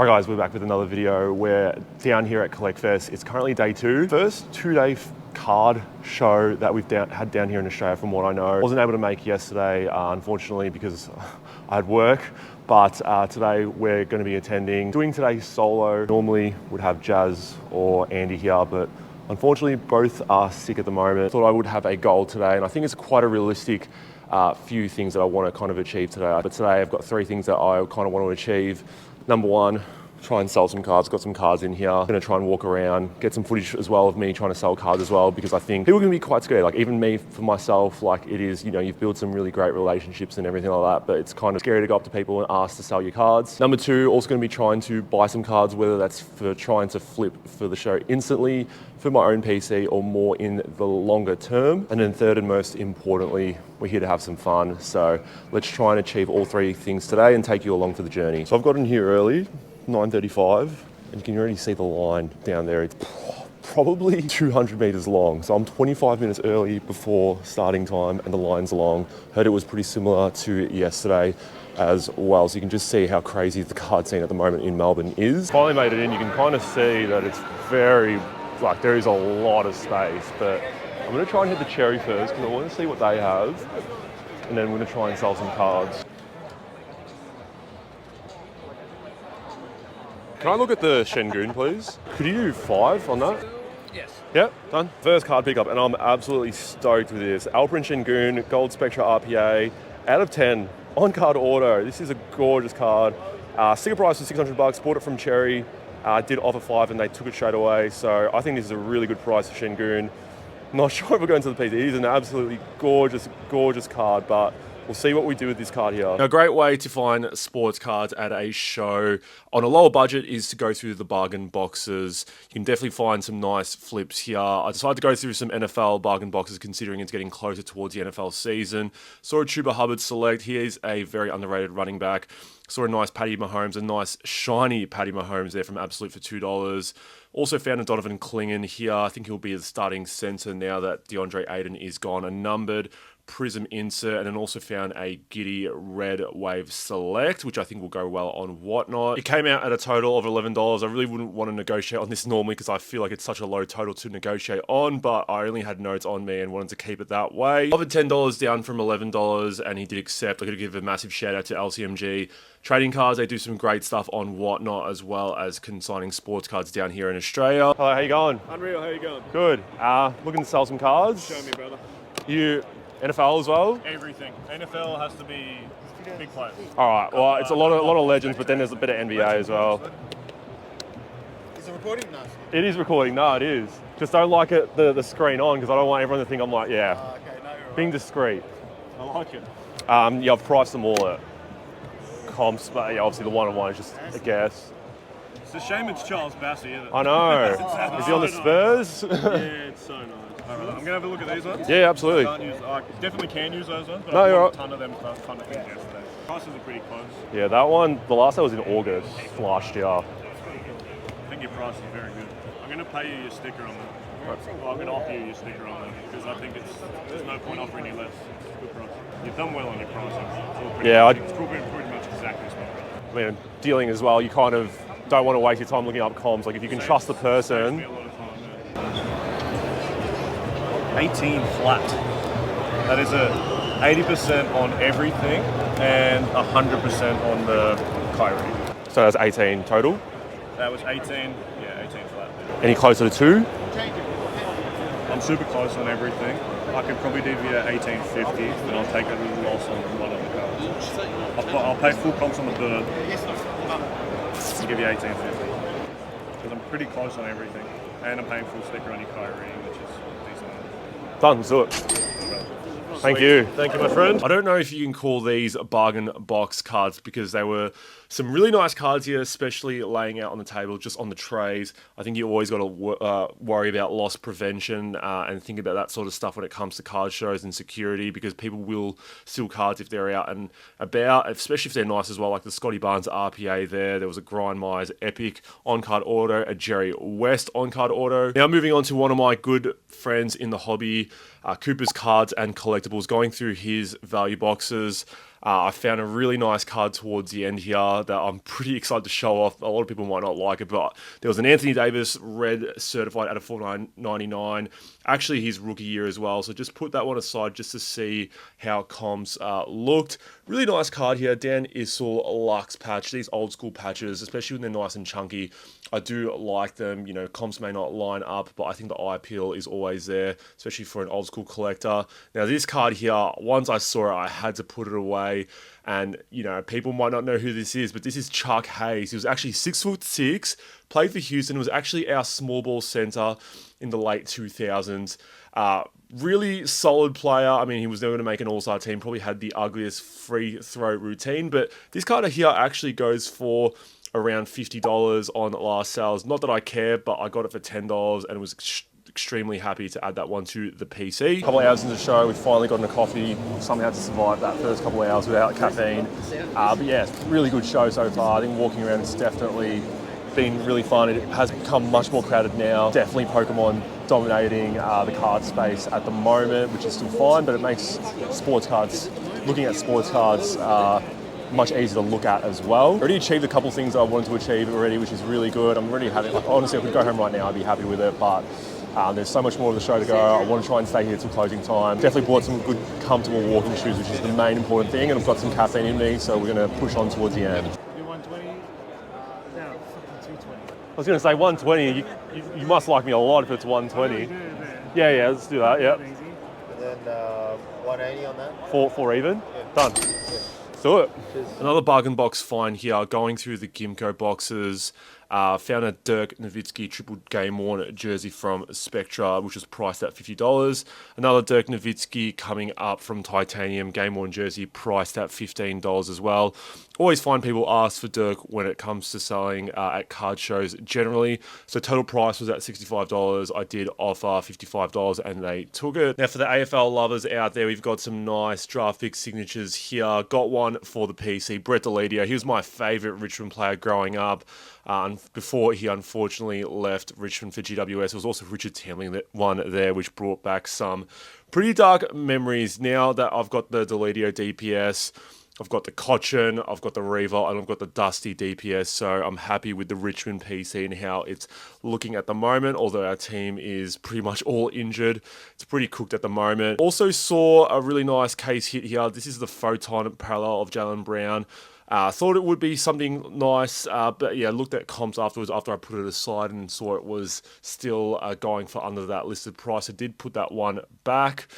Alright guys, we're back with another video. We're down here at CollectFest. It's currently day 2. First 2-day card show that we've had down here in Australia from what I know. Wasn't able to make yesterday, unfortunately, because I had work. But today we're going to be attending. Doing today solo. Normally would have Jazz or Andy here, but unfortunately both are sick at the moment. Thought I would have a goal today, and I think it's quite a realistic few things that I want to kind of achieve today. But today I've got 3 things that I kind of want to achieve. Number 1, try and sell some cards. Got some cards in here. I'm gonna try and walk around, get some footage as well of me trying to sell cards as well, because I think people can be quite scared. Like even me, for myself, like it is, you know, you've built some really great relationships and everything like that, but it's kind of scary to go up to people and ask to sell your cards. Number 2, also gonna be trying to buy some cards, whether that's for trying to flip for the show instantly, for my own PC, or more in the longer term. And then third and most importantly, we're here to have some fun. So let's try and achieve all 3 things today and take you along for the journey. So I've got in here early, 9:35, and you can already see the line down there. It's probably 200 meters long. So I'm 25 minutes early before starting time, and the line's long. Heard it was pretty similar to yesterday as well. So you can just see how crazy the card scene at the moment in Melbourne is. Finally made it in. You can kind of see that it's very, like there is a lot of space, but I'm gonna try and hit the Cherry first because I want to see what they have, and then we're gonna try and sell some cards. Can I look at the Shengun, please? Could you do 5 on that? Yes. Yep, done. First card pickup, and I'm absolutely stoked with this. Alprin Shengun, Gold Spectra RPA, out of 10, on card auto. This is a gorgeous card. Sticker price was $600, bought it from Cherry. Did offer 5 and they took it straight away. So I think this is a really good price for Shengun. Not sure if we're going to the PC. It is an absolutely gorgeous, gorgeous card, but we'll see what we do with this card here. A great way to find sports cards at a show on a lower budget is to go through the bargain boxes. You can definitely find some nice flips here. I decided to go through some NFL bargain boxes considering it's getting closer towards the NFL season. Saw a Chuba Hubbard select. He is a very underrated running back. Saw a nice Patty Mahomes, a nice shiny Patty Mahomes there from Absolute for $2. Also found a Donovan Clingan here. I think he'll be the starting center now that DeAndre Ayton is gone. A numbered Prism insert, and then also found a Giddy Red Wave Select, which I think will go well on Whatnot. It came out at a total of $11. I really wouldn't want to negotiate on this normally because I feel like it's such a low total to negotiate on, but I only had notes on me and wanted to keep it that way. Offered $10 down from $11, and he did accept. I got to give a massive shout out to LCMG. Trading cards, they do some great stuff on Whatnot, as well as consigning sports cards down here in Australia. Hello, how you going? Unreal, how you going? Good. Looking to sell some cards? Show me, brother. You NFL as well? Everything. NFL has to be big players. All right. Well, it's a lot of legends, but then there's a bit of NBA as well. Is it recording? No. It is recording. No, it is. Just don't like it the screen on because I don't want everyone to think I'm like, yeah. Okay, no, you're Being discreet. I like it. Yeah, I've priced them all at comps, but yeah, obviously the one-on-one is just a guess. It's a shame it's Charles Bassey, isn't it? I know. Is he on the Spurs? Yeah, it's so nice. All right, I'm going to have a look at these ones. Yeah, absolutely. I definitely can use those ones, but No, I you're bought right. a ton of them for fun of things yesterday. Prices are pretty close. Yeah, that one, the last one was in August last year. I think your price is very good. I'm going to pay you your sticker on them. I'm going to offer you your sticker on them because I think there's no point offering any less. It's a good price. You've done well on your pricing. It's pretty much exactly as well. I mean, dealing as well, you kind of don't want to waste your time looking up comms. Like if you can trust the person. 18 flat. That is a 80% on everything and 100% on the Kyrie. So that's 18 total. That was 18, yeah, 18 flat. Any closer to 2? I'm super close on everything. I could probably do you 1850, and I'll take a little loss on one of the cards. I'll pay full comps on the bird and give you 1850. Because I'm pretty close on everything. And I'm paying full sticker on your Kyrie, which is decent. Done, let's do it. Thank you. Thank you, my friend. I don't know if you can call these bargain box cards because they were some really nice cards here, especially laying out on the table, just on the trays. I think you always got to worry about loss prevention and think about that sort of stuff when it comes to card shows and security, because people will steal cards if they're out and about, especially if they're nice as well, like the Scotty Barnes RPA there. There was a Grind Myers Epic on-card auto, a Jerry West on-card auto. Now moving on to one of my good friends in the hobby, Cooper's Cards and Collectibles, going through his value boxes. I found a really nice card towards the end here that I'm pretty excited to show off. A lot of people might not like it, but there was an Anthony Davis red certified out of 499. Actually, his rookie year as well. So just put that one aside just to see how comps looked. Really nice card here. Dan Issel Lux patch. These old school patches, especially when they're nice and chunky, I do like them. You know, comps may not line up, but I think the eye appeal is always there, especially for an old school collector. Now, this card here, once I saw it, I had to put it away. And, you know, people might not know who this is, but this is Chuck Hayes. He was actually 6'6", played for Houston, was actually our small ball center in the late 2000s. Really solid player. I mean, he was never going to make an all-star team, probably had the ugliest free throw routine, but this card here actually goes for around $50 on last sales. Not that I care, but I got it for $10 and was extremely happy to add that one to the PC. A couple of hours into the show, we've finally gotten a coffee, somehow to survive that first couple of hours without caffeine. But yeah, really good show so far. I think walking around has definitely been really fun. It has become much more crowded now. Definitely Pokemon dominating the card space at the moment, which is still fine, but it makes sports cards, looking at sports cards, much easier to look at as well. Already achieved a couple of things I wanted to achieve already, which is really good. I'm really happy. Like, honestly, if I could go home right now, I'd be happy with it, but there's so much more of the show to go. I want to try and stay here till closing time. Definitely bought some good, comfortable walking shoes, which is the main important thing, and I've got some caffeine in me, so we're going to push on towards the end. Do 120? No, fucking 220. I was going to say 120. You must like me a lot if it's 120. Yeah, let's do that. Yep. Easy. And then 180 on that. Four even. Yeah. Done. Yeah. Let's do it. Cheers. Another bargain box find here. Going through the Gimco boxes. Found a Dirk Nowitzki triple game worn jersey from Spectra, which was priced at $50. Another Dirk Nowitzki coming up from Titanium game worn jersey, priced at $15 as well. Always find people ask for Dirk when it comes to selling at card shows generally. So total price was at $65. I did offer $55 and they took it. Now for the AFL lovers out there, we've got some nice draft pick signatures here. Got one for the PC. Brett Deledio, he was my favourite Richmond player growing up. Before he unfortunately left Richmond for GWS, there was also Richard Tamling one there, which brought back some pretty dark memories. Now that I've got the Deledio DPS, I've got the Cochin, I've got the Revo, and I've got the Dusty DPS, so I'm happy with the Richmond PC and how it's looking at the moment, although our team is pretty much all injured. It's pretty cooked at the moment. Also saw a really nice case hit here. This is the Photon parallel of Jalen Brown. Thought it would be something nice, but yeah, looked at comps afterwards after I put it aside and saw it was still going for under that listed price. I did put that one back.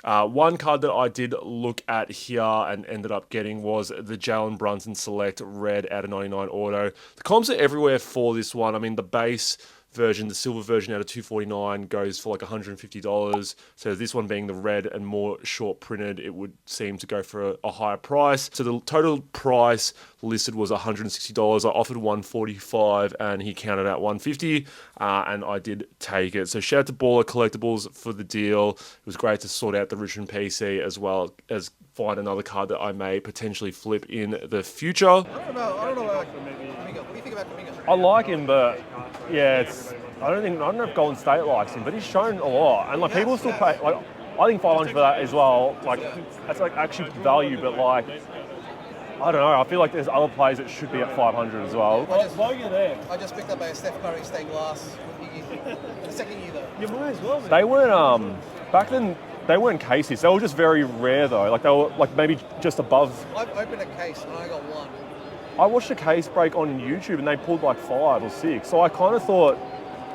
One card that I did look at here and ended up getting was the Jalen Brunson Select Red out of 99 auto. The comps are everywhere for this one. I mean, the base version, the silver version out of 249 goes for like $150. So this one being the red and more short printed, it would seem to go for a higher price. So the total price listed was $160. I offered $145 and he counted out $150 and I did take it. So shout out to Baller Collectibles for the deal. It was great to sort out the Richmond PC as well as find another card that I may potentially flip in the future. I don't know about Kaminga. What do you think about Kaminga? I like him, but yeah, I don't know if Golden State likes him, but he's shown a lot, and like people still pay. Like I think $500 for that as well. Like that's like actually value, but like I don't know. I feel like there's other players that should be at $500 as well. While you're there, I just picked up a Steph Curry stained glass with Iggy. The second year though. you might as well. Man. They weren't back then. They weren't cases. They were just very rare though. Like they were like maybe just above. I've opened a case and I got one. I watched a case break on YouTube and they pulled like 5 or 6. So I kind of thought,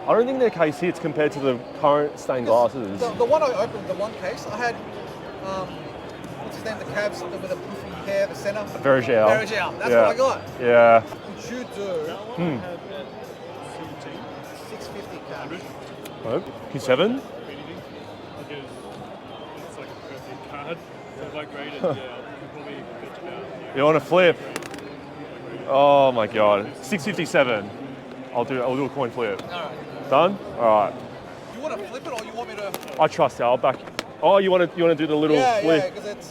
I don't think their case hits compared to the current stained glasses. The one I opened, the one case, I had, what's his name, the Cavs with the poofy hair, the centre. Vergel. Vergel, that's what I got. Yeah. Would you do $650 cash? Oh, Q7? It's like a perfect card. So if I grade it, yeah, I could probably fetch about. You want to flip? Oh my god. 657. I'll do a coin flip. Alright. Done? Alright. You want to flip it or you want me to? I trust you. I'll back. Oh, you want to do the little flip? Yeah,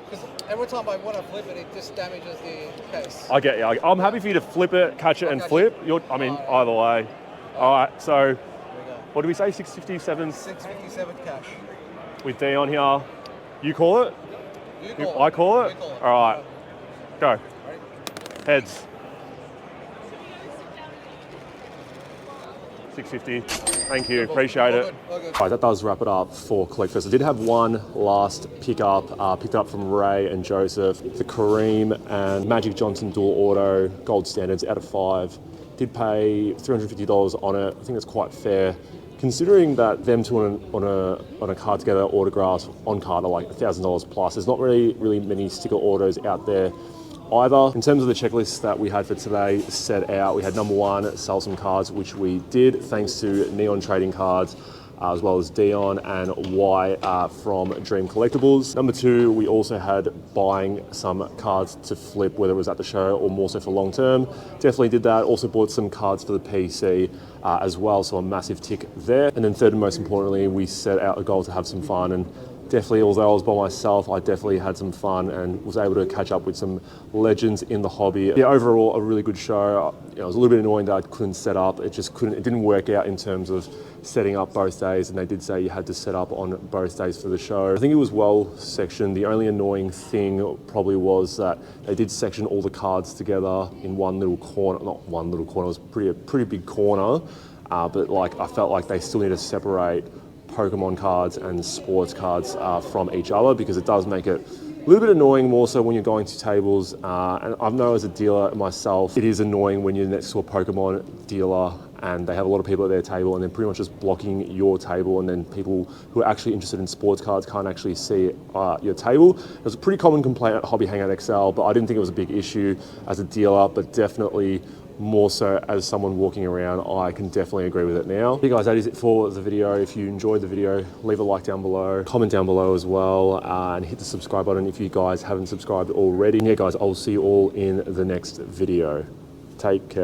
because every time I want to flip it, it just damages the case. I get you. I'm happy for you to flip it, catch it, and flip. Either way. Alright, so There we go. what do we say? 657 $657 cash. with D on here. You call it? You call I call it? You call it. All right, go. Ready? Heads. 650. Thank you, appreciate it. All good. Right, that does wrap it up for CollectFest. I did have one last pickup, picked up from Ray and Joseph, the Kareem and Magic Johnson dual auto gold standards out of 5. Did pay $350 on it. I think that's quite fair, considering that them two on a card together, autographs on card are like $1,000 plus. There's not really many sticker autos out there either. In terms of the checklist that we had for today set out, we had number 1, sell some cards, which we did thanks to Neon Trading Cards, as well as Dion and Y from Dream Collectibles. Number 2, we also had buying some cards to flip, whether it was at the show or more so for long term. Definitely did that. Also bought some cards for the PC as well, so a massive tick there. And then third and most importantly, we set out a goal to have some fun, and definitely, although I was by myself, I definitely had some fun and was able to catch up with some legends in the hobby. Yeah, overall, a really good show. It was a little bit annoying that I couldn't set up. It didn't work out in terms of setting up both days, and they did say you had to set up on both days for the show. I think it was well sectioned. The only annoying thing probably was that they did section all the cards together in one little corner. Not one little corner, it was a pretty big corner, but like I felt like they still need to separate Pokemon cards and sports cards from each other, because it does make it a little bit annoying, more so when you're going to tables. And I know as a dealer myself, it is annoying when you're next to a Pokemon dealer and they have a lot of people at their table and they're pretty much just blocking your table, and then people who are actually interested in sports cards can't actually see your table. It was a pretty common complaint at Hobby Hangout XL, but I didn't think it was a big issue as a dealer, but definitely more so as someone walking around, I can definitely agree with it now. Hey guys, that is it for the video. If you enjoyed the video, leave a like down below, comment down below as well, and hit the subscribe button if you guys haven't subscribed already. And yeah guys, I'll see you all in the next video. Take care.